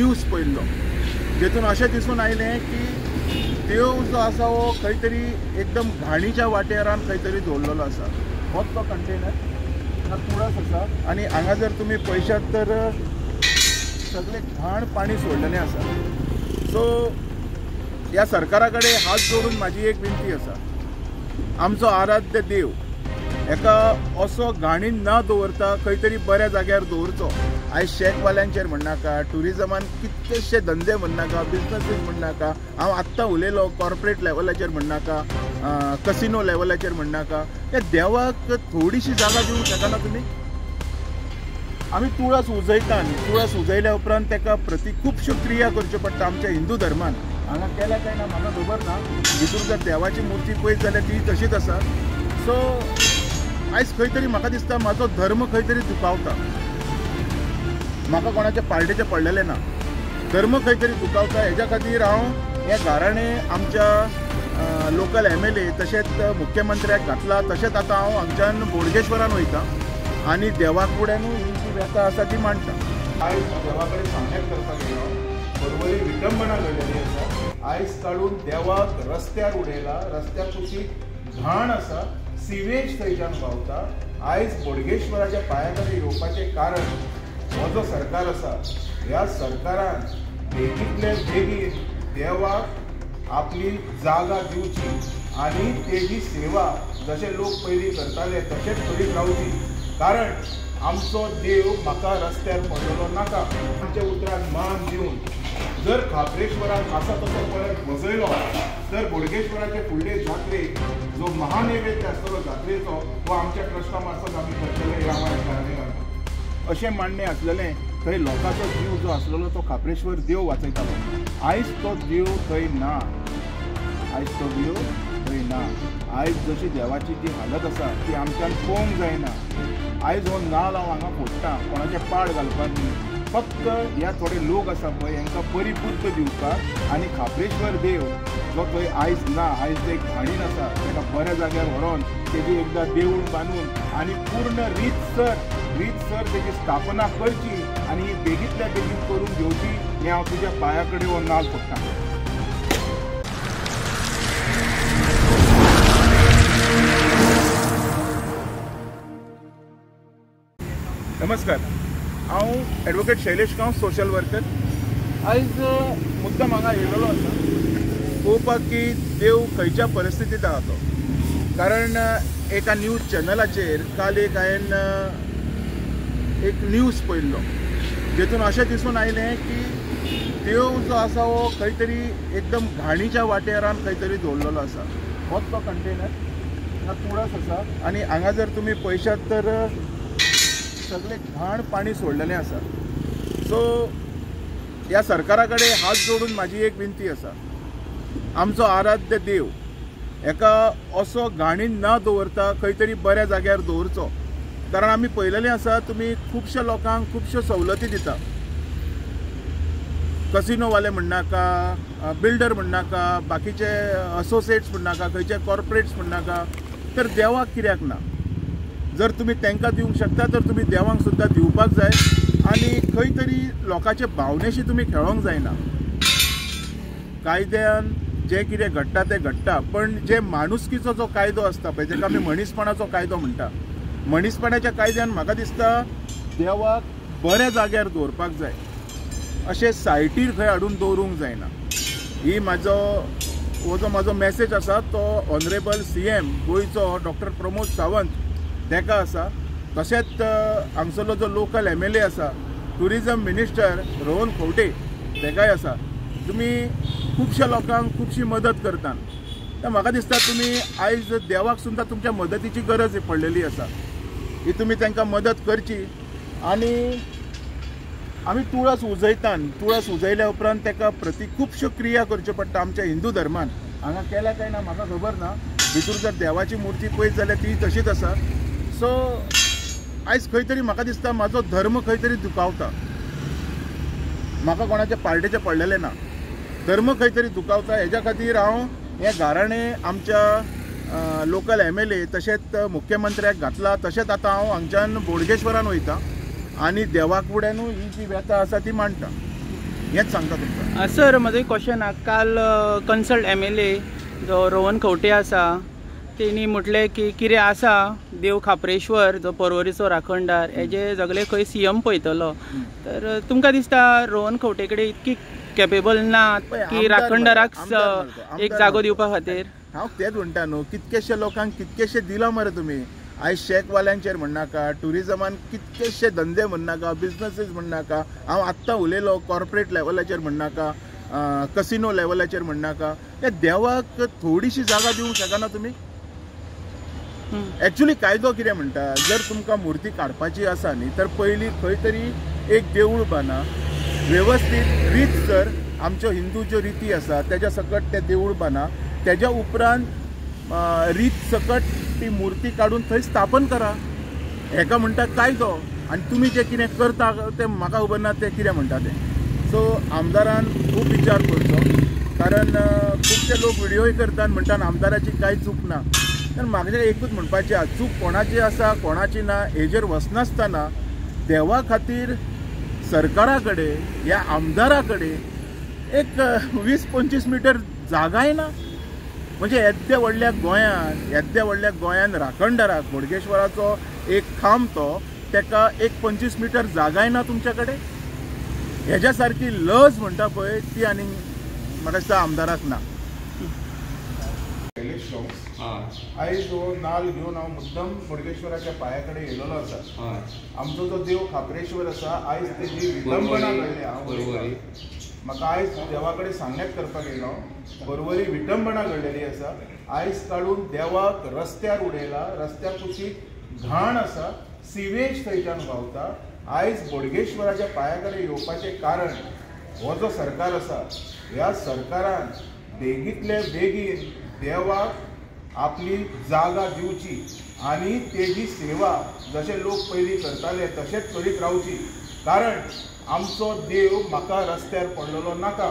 News पळयल्लो जेतून अशें दिसून आयलें की देव जो आसा हो खंय तरी एकदम घाणीच्या वाटेरान खंय तरी दवरलेलो आसा। होच तो कंटेनर हा तुळस आसा आनी हांगा जर तुमी पळयशात तर सगळे घाण पाणी सोडलेलें आसा। सो ह्या सरकारा कडेन हात जोडून म्हाजी एक विनंती आसा, आमचो आराध्य देव हेका असो घाणीन न दवरता खंय तरी बऱ्या जाग्यार दवरचो। आयज शेकवाल्यांचेर म्हणनाका, टुरिजमान कितलेशे धंदे म्हणनाका, बिजनसीस म्हणनाका, हांव आत्तां उलयलो कॉर्पोरेट लेवलाचेर म्हणनाका, कसिनो लेवलाचेर म्हणनाका, त्या देवाक थोडीशी जागा दिवंक शकना तुमी? आमी तुळस उजयता, तुळस उजयल्या उपरांत तेका प्रती खुबश्यो क्रिया करच्यो पडटा आमच्या हिंदू धर्मान। हांगा केल्या काय ना म्हाका खबर ना, भितूर जर देवाची मुर्ती पळयत जाल्यार ती तशीच आसा। सो आयज खंय तरी म्हाका दिसता म्हाजो धर्म खंय तरी दुखावता। म्हाका कोणाच्या पार्टेचें पडलेलें ना, धर्म खंय तरी दुखावता। हेज्या खातीर हांव हे गाराणें आमच्या लोकल MLA तशेंच मुख्यमंत्र्याक घातला, तशेंच आतां हांव हांगच्यान बोडगेश्वरान वयता आनी देवा फुड्यानूय ही जी व्यथा आसा ती मांडटा। आयज देवा कडेन सांगेत करपाक गेलो, बरोबरी विडंबना घडलेली आसा। आयज काडून देवाक रस्त्यार उडयला, रस्त्यार कुशीक घाण आसा, सिवेज थंयच्यान व्हांवता। आयज बोडगेश्वराच्या पांया कडेन येवपाचें कारण हो जो सरकार आसा, ह्या सरकारान बेगींतले बेगीन देवाक आपली जागा दिवची आनी तेजी सेवा जशे लोक पयलीं करताले तशेंच करीत रावची। कारण आमचो देव म्हाका रस्त्यार पडलेलो नाका। आमच्या उतराक मान दिवन जर खापरेश्वराक आसा तसो परत बसयलो तर बोडगेश्वराचे फुडले जात्रेक जो महानैवेद्य आसतलो जात्रेचो तो आमच्या ट्रस्टा मार्फत आमी करतले ह्या मार्गान अशें मान्य आसलेलें। थंय लोकांचो जीव जो आसलेलो तो खापरेश्वर देव वाचयतालो। आयज तो देव थंय ना, आयज तो देव थंय ना। आयज जशी देवाची जी हालत आसा ती आमच्यान पळोवंक जायना। आयज हो नाल हांव हांगा फोडटा कोणाचे पाड घालपाक न्ही, फक्त ह्या थोडे लोक आसा पळय हांकां परिपूर्त दिवपाक आनी खापरेश्वर देव जो थंय आयज ना, आयज ते घाणीन आसा ताका बऱ्या जाग्यार व्हरोन तेजी एकदां देवूळ बांदून आनी पूर्ण रीतसर तेजी स्थापना करची आनी ही बेगींतल्या बेगीन करून घेवची। हें हांव तुज्या पांया कडेन हो नाल फोडटा। नमस्कार, हांव एडवोकेट शैलेश गांव, सोशल वर्कर। आयज मुद्दम हांगा येयलेलो आसा पळोवपाक की देव खंयच्या परिस्थितींत आहा तो। कारण एका न्यूज चॅनलाचेर काल हांवें एक न्यूज पळयल्लो जेतून अशें दिसून आयलें की देव जो आसा हो खंय तरी एकदम घाणीच्या वाटेरान खंय तरी दवरलेलो आसा। होच तो कंटेनर हा तुळस आसा आनी हांगा जर तुमी पळयशात तर सगळे घाण पाणी सोडलेलें आसा। सो ह्या सरकारा कडेन हात जोडून म्हाजी एक विनंती आसा, आमचो आराध्य देव हेका असो घाणीन न दवरता खंय तरी बऱ्या जाग्यार दवरचो। कारण आमी पळयलेलें आसा तुमी खुबश्या लोकांक खुबश्यो सवलती दिता, कसिनोवाले म्हणनाका, बिल्डर म्हणनाका, बाकीचे असोसिएट्स म्हणनाका, खंयचे कॉर्पोरेट्स म्हणनाका, तर देवाक कित्याक ना? जर तुमी तांकां दिवंक शकता तर तुमी देवाक सुद्दां दिवपाक जाय आनी खंय तरी लोकांचे भावनेशी तुमी खेळोंक जायना। कायद्यान जे कितें घडटा तें घडटा, पण जे माणुसकीचो जो कायदो आसता पळय जेका आमी मनीसपणाचो कायदो म्हणटा, मनीसपणाच्या कायद्यान म्हाका दिसता देवाक बऱ्या जाग्यार दवरपाक जाय, अशें सायटीर खंय हाडून दवरूंक जायना। ही हो जो म्हाजो मॅसेज आसा तो ऑनरेबल CM गोंयचो डॉक्टर प्रमोद सावंत ताका आसा, तशेंच हांगसरलो जो लोकल MLA आसा, टुरिजम मिनिस्टर रोहन खंवटे ताकाय आसा। तुमी खुबश्या लोकांक खुबशी मदत करतात, तर म्हाका दिसता तुमी आयज देवाक सुद्दां तुमच्या मदतीची गरज पडलेली आसा, ही तुमी तांकां मदत करची। आनी आमी तुळस उजयता, तुळस उजयल्या उपरांत ताका प्रती खुबश्यो क्रिया करच्यो पडटा आमच्या हिंदू धर्मान। हांगा केल्या काय ना म्हाका खबर ना, भितूर जर देवाची मुर्ती पळयत जाल्यार ती तशीच आसा। सो आयज खंय तरी म्हाका दिसता म्हाजो धर्म खंय तरी दुखावता। म्हाका कोणाच्या पार्टेचें पडलेलें ना, धर्म खंय तरी दुखावता। हेज्या खातीर हांव हे गाराणें आमच्या लोकल MLA तशेंच मुख्यमंत्र्याक घातला, तशेंच आतां हांव हांगच्यान बोडगेश्वरान वयता आनी देवा फुड्यानूय ही जी व्यथा आसा ती मांडटा। हेच सांगता तुमकां. सर म्हजो एक क्वेश्चन आहा. काल कन्सल्ट MLA जो रोहन खंवटे आसा तेणी म्हटलें की कितें आसा देव खापरेश्वर जो पर्वरीचो राखणदार हेजे सगळे खंय CM पळयतलो. तर तुमकां दिसता रोहन खंवटे कडेन इतकी कॅपेबल नात की राखणदाराक एक जागो दिवपा खातीर? हांव तेच म्हणटा न्हू, कितकेशे लोकांक कितकेशे दिला मरे तुमी. आयज शेकवाल्यांचेर म्हणनाका, टुरिजमान कितकेशे धंदे म्हणनाका, बिजनसीस म्हणनाका, हांव आत्तां उलयलो कॉर्पोरेट लेवलाचेर म्हणनाका, कसिनो लेवलाचेर म्हणनाका. हे देवाक थोडीशी जागा दिवंक शकना तुमी? एक्चुअली कायदो कितें म्हणटा, जर तुमकां मुर्ती काडपाची आसा न्ही तर पयलीं खंय तरी एक देवूळ बांदा, वेवस्थीत रीतसर आमच्यो हिंदू ज्यो रिती आसा तेज्या सकट तें देवूळ बांदा, तेज्या उपरांत रीत सकट ती मुर्ती काडून थंय स्थापन करा. हेका म्हणटा कायदो. आनी तुमी जे कितें करता तें म्हाका खबर ना तें कितें म्हणटा तें. सो आमदारान खूब विचार करचो, कारण खुबशे लोक व्हिडियोय करतात म्हणटात आमदाराची कांय चूक ना. तर म्हाका एकूच म्हणपाचें आसा, चूक कोणाची आसा कोणाची ना हेजेर वचनासतना देवा खातीर सरकारा कडेन ह्या आमदारा कडेन एक 20-25 मिटर जागाय ना. म्हणजे येद्या व्हडल्या गोंयान राखणदाराक बोडगेश्वराचो एक खांब तो तेका एक 25 मिटर जागाय ना तुमच्या कडेन. हेज्या सारकी लज म्हणटा पळय ती आनी म्हाका दिसता आमदाराक ना. आयज हो नाल घेवन हांव मुद्दम बोडगेश्वराच्या पांया कडेन येयलेलो आसा. आमचो जो देव खापरेश्वर आसा आयज तेजी विटंबना घडल्या. म्हाका आयज देवा कडेन सांगण्यात करपाक येयलो, परवरी विटंबना घडलेली आसा. आयज काडून देवाक रस्त्यार उडयला, रस्त्या कुशीक घाण आसा, सिवेज थंयच्यान व्हांवता. आयज बोडगेश्वराच्या पांया कडेन येवपाचें कारण हो जो सरकार आसा, ह्या सरकारान बेगींतले बेगीन देवाक आपली जागा दिवची आनी तेजी सेवा जशे लोक पयलीं करताले तशेंच करीत रावची. कारण आमचो देव म्हाका रस्त्यार पडलेलो नाका.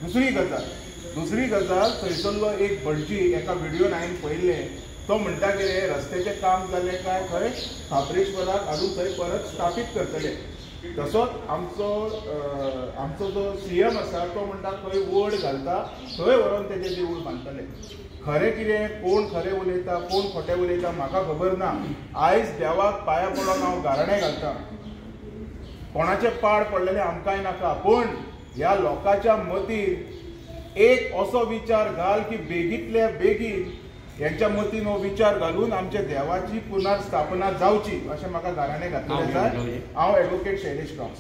दुसरी गजाल थंयसरलो एक भटजी एका व्हिडियोन हांवें पळयल्लें, तो म्हणटा कितें रस्त्याचें काम जालें काय खंय खापरेश्वराक हाडून थंय परत स्थापीत करतले. तसोच आमचो जो CM आसा तो म्हणटा खंय वड घालता थंय व्हरोन तेजें देवूळ बांदतले. खरें कितें, कोण खरें उलयता कोण खोटें उलयता म्हाका खबर ना. आयज देवाक पांया पडोन हांव गाराणें घालता. कोणाचे पाड पडलेले आमकांय नाका, पूण ह्या लोकांच्या मतीन एक असो विचार घाल की बेगींतल्या बेगीन यांच्या मतीन हो विचार घालून आमच्या देवाची पुनर्स्थापना जावची अशें म्हाका गाराणें घातलेलें आसा. हांव एडवोकेट शैलेश गांवस.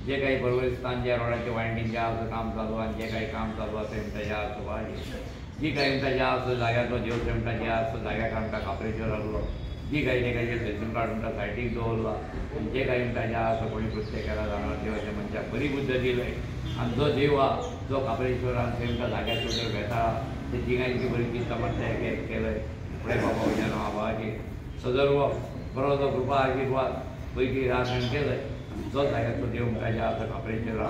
जे काही पर्वतस्थान ज्या रोडाचे वायंडींग ज्या काम चालू आणि जे काही काम चालू असेल त्याच्या जी काही म्हणटा ज्या असं जाग्याचो देव म्हणटा ज्या असं जाग्याक आमकां खापरेश्वर आहलो, जी काही जे काही सेशन कार्ड म्हणटा सायटीक दवरला, जे काही म्हणटा ज्या असं कोणी कृत्य केला जाणार देवाच्या मनशाक बरी बुद्ध दिलय. आणि जो देव हा जो खापरेश्वरान थंय म्हणटा जाग्याचो देव घेता ते तिगांयची बरी ती समस्या केलंय. फुडें बाबा वयल्यान आबाची सदर्व बरो जो कृपा आशिर्वाद पैकी राखण केलंय. जो जाग्याचो देव म्हणटा ज्या असं खापरेश्वरा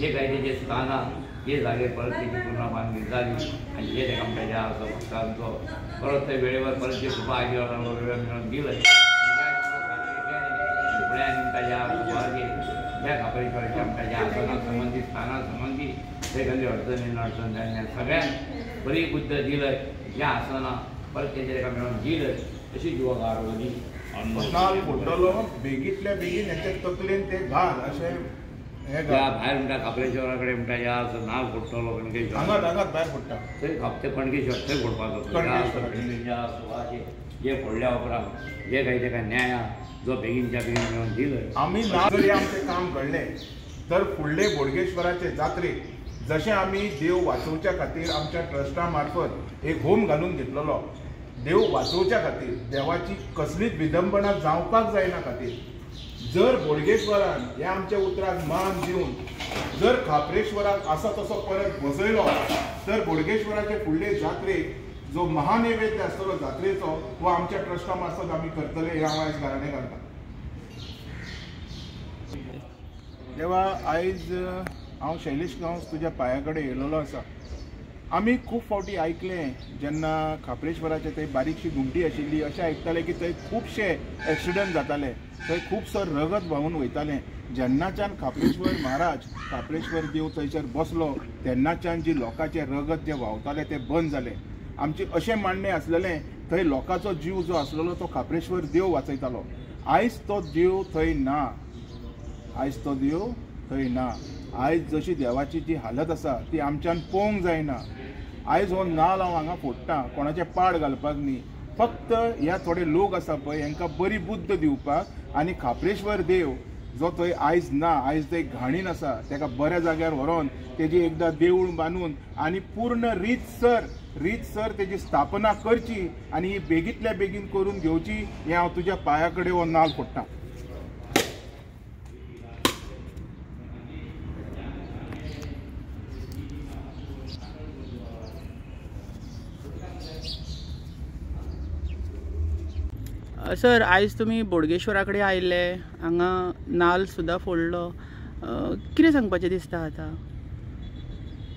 जे काही तेजे स्थान हा हे जागे परत तेची पुन्हा बांदली जाली आणि जे ते आमच्या ज्या असं भक्तांचो परत ते वेळेवर परत जे कृपा आशिर्वादान वेळ मिळून दिलंय. फुड्यान म्हणटा ज्या सुवागे ज्या खापरेश्वराच्या आमच्या ज्या आसना संबंधी स्थाना संबंधी ते खाली अडचण जाल्ल्या सगळ्यांक बरी बुद्ध दिलंय. ज्या आसना परत तेजे ताका मेळून दिलंय तशी जिवक आरोग्य नाल फोडटलो बेगींतल्या बेगीन हेचे तकलेन ते घाल अशें भायर म्हणटा खापरेश्वरा कडेन म्हणटा या असं नाव फोडटलो कणकेश्वर हांगात भायर फोडटा थंय खापते कणकेश्वर थंय फोडपाचो. जे फोडल्या उपरांत जे काही ताका न्याय जो बेगीनच्या बेगीन मेळून दिलंय. आमी ना जरी आमचें काम घडलें तर फुडले बोडगेश्वराचे जात्रेक जशें आमी देव वाचोवच्या खातीर आमच्या ट्रस्टा मार्फत एक होम घालून घेतलेलो, देव वाचोवच्या खातीर देवाची कसलीच विडंबना जावपाक जायना खातीर जर बोडगेश्वरान ह्या आमच्या उतराक मान दिवन जर खापरेश्वराक आसा तसो परत बसयलो तर बोडगेश्वराचे फुडले जात्रेक जो महानैवेद्य आसतलो जात्रेचो हो आमच्या ट्रस्टा मार्फत आमी करतले हे हांव आयज गाराणें घालता. देवा आयज हांव शैलेश गांवस तुज्या पांया कडेन येयलेलो आसा. आमी खूब फावटी आयकलें जेन्ना खापरेश्वराचे थंय बारीकशी घुमटी आशिल्ली अशें आयकताले की थंय खुबशे एक्सिडंट जाताले, थंय खुबसो रगत व्हांवून वयतालें. जेन्नाच्यान खापरेश्वर महाराज खापरेश्वर देव थंयसर बसलो तेन्नाच्यान जी लोकांचें रगत जें व्हांवतालें तें बंद जालें. आमचें अशें मान्नें आसलेलें थंय लोकांचो जीव जो आसलेलो तो खापरेश्वर देव वाचयतालो. आयज तो देव थंय ना, आयज तो देव थंय ना. आयज जशी देवाची जी हालत आसा ती आमच्यान पळोवंक जायना. आयज हो नाल हांव हांगा फोडटां कोणाचें पाड घालपाक न्ही, फक्त ह्या थोडे लोक आसा पळय हांकां बरी बुद्द दिवपाक. आनी खापरेश्वर देव जो थंय आयज ना, आयज थंय घाणीन आसा, ताका बऱ्या जाग्यार व्हरोन तेजी एकदां देवूळ बांदून आनी पूर्ण रीतसर तेजी स्थापना करची आनी ही बेगींतल्या बेगीन करून घेवची. हें हांव तुज्या पांया कडेन हो नाल फोडटां. सर, आयज तुमी बोडगेश्वरा कडेन आयिल्ले, हांगा नाल्ल सुद्दां फोडलो, कितें सांगपाचें दिसता आतां?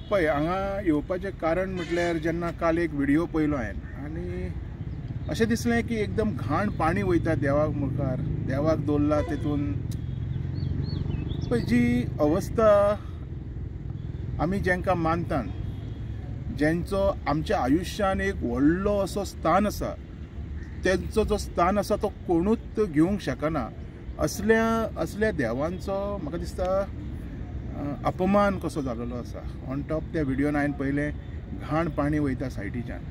पळय, हांगा येवपाचें कारण म्हटल्यार जेन्ना काल एक व्हिडियो पळयलो हांवें आनी अशें दिसलें की एकदम घाण पाणी वयता देवाक मुखार, देवाक दवरला तेतून. पळय, जी अवस्था आमी जेंकां मानतात, जेंचो आमच्या आयुश्यान एक व्हडलो असो स्थान आसा, तेंचो जो स्थान आसा तो कोणूच घेवंक शकना. असल्या देवांचो म्हाका दिसता अपमान कसो जालेलो आसा. ऑन टॉप त्या व्हिडियोन हांवें पळयलें घाण पाणी वयता सायडीच्यान.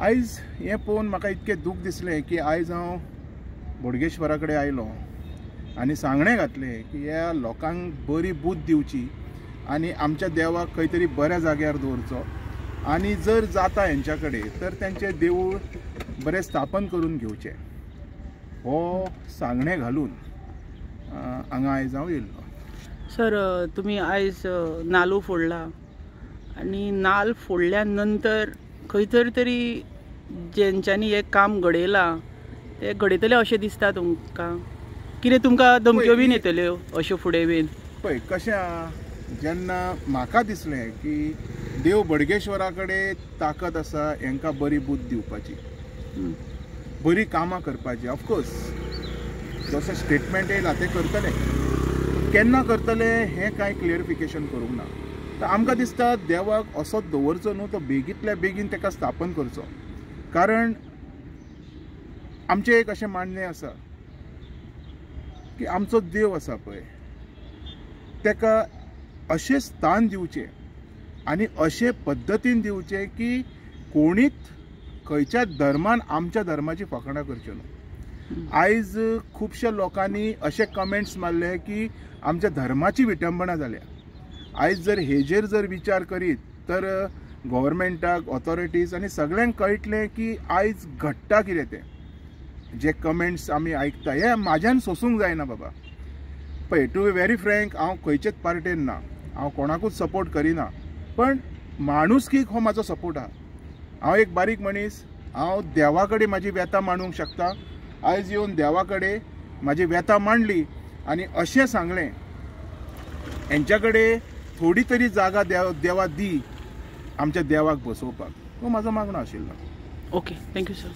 आयज हें पळोवन म्हाका इतकें दूख दिसलें की आयज हांव बोडगेश्वरा कडेन आयलो आनी सांगणें घातलें की ह्या लोकांक बरी बुद्द दिवची आनी आमच्या देवाक खंय तरी बऱ्या जाग्यार दवरचो. आनी जर जाता हेंच्या कडेन तर तेंचें देवूळ बरें स्थापन करून घेवचें, हो सांगणें घालून हांगा आयज हांव येयल्लो. सर, तुमी आयज नाल्ल फोडला आनी नाल्ल फोडल्या नंतर खंय तरी जेंच्यांनी हें काम घडयलां ते घडयतले अशें दिसता तुमकां? कितें तुमकां धमक्यो बीन येतल्यो अश्यो फुडें बीन? पळय, कशें जेन्ना म्हाका दिसलें की देव बोडगेश्वरा कडेन ताकद आसा हांकां बरी बुद्द दिवपाची, बरी कामां करपाची. ऑफकोर्स जसं स्टेटमेंट येयला ते करतले, केन्ना करतले हें कांय क्लियरिफिकेशन करूंक ना. तर आमकां दिसता देवाक असोच दवरचो न्हू, तो बेगींतल्या बेगीन ताका स्थापन करचो. कारण आमचें एक अशें मान्नें आसा की आमचो देव आसा पळय ताका अशें स्थान दिवचें आनी अशे पद्दतीन दिवचें की कोणीच खंयच्या धर्मान आमच्या धर्माची फकाणां करच्यो न्हू. आयज खुबश्या लोकांनी अशे कमेंट्स मारले की आमच्या धर्माची विटंबना जाल्या. आयज जर हेजेर जर विचार करीत तर गव्हर्मेंटाक, ऑथॉरिटीज आनी सगळ्यांक कळटलें की आयज घडटा कितें तें. जे कमेंट्स आमी आयकता हे म्हाज्यान सोसूंक जायना बाबा. पळय, टू बी व्हेरी फ्रँक, हांव खंयचेच पार्टेन ना, हांव कोणाकूच सपोर्ट करिना, पण माणुसकीक हो म्हाजो सपोर्ट आहा. हांव एक बारीक मनीस, हांव देवा कडेन म्हाजी व्यथा मांडूंक शकता. आयज येवन देवा कडेन म्हाजी व्यथा मांडली आनी अशें सांगलें हेंच्या कडेन थोडी तरी जागा देवा दी आमच्या देवाक बसोवपाक. हो म्हाजो मागणो आशिल्लो. Okay, thank you sir.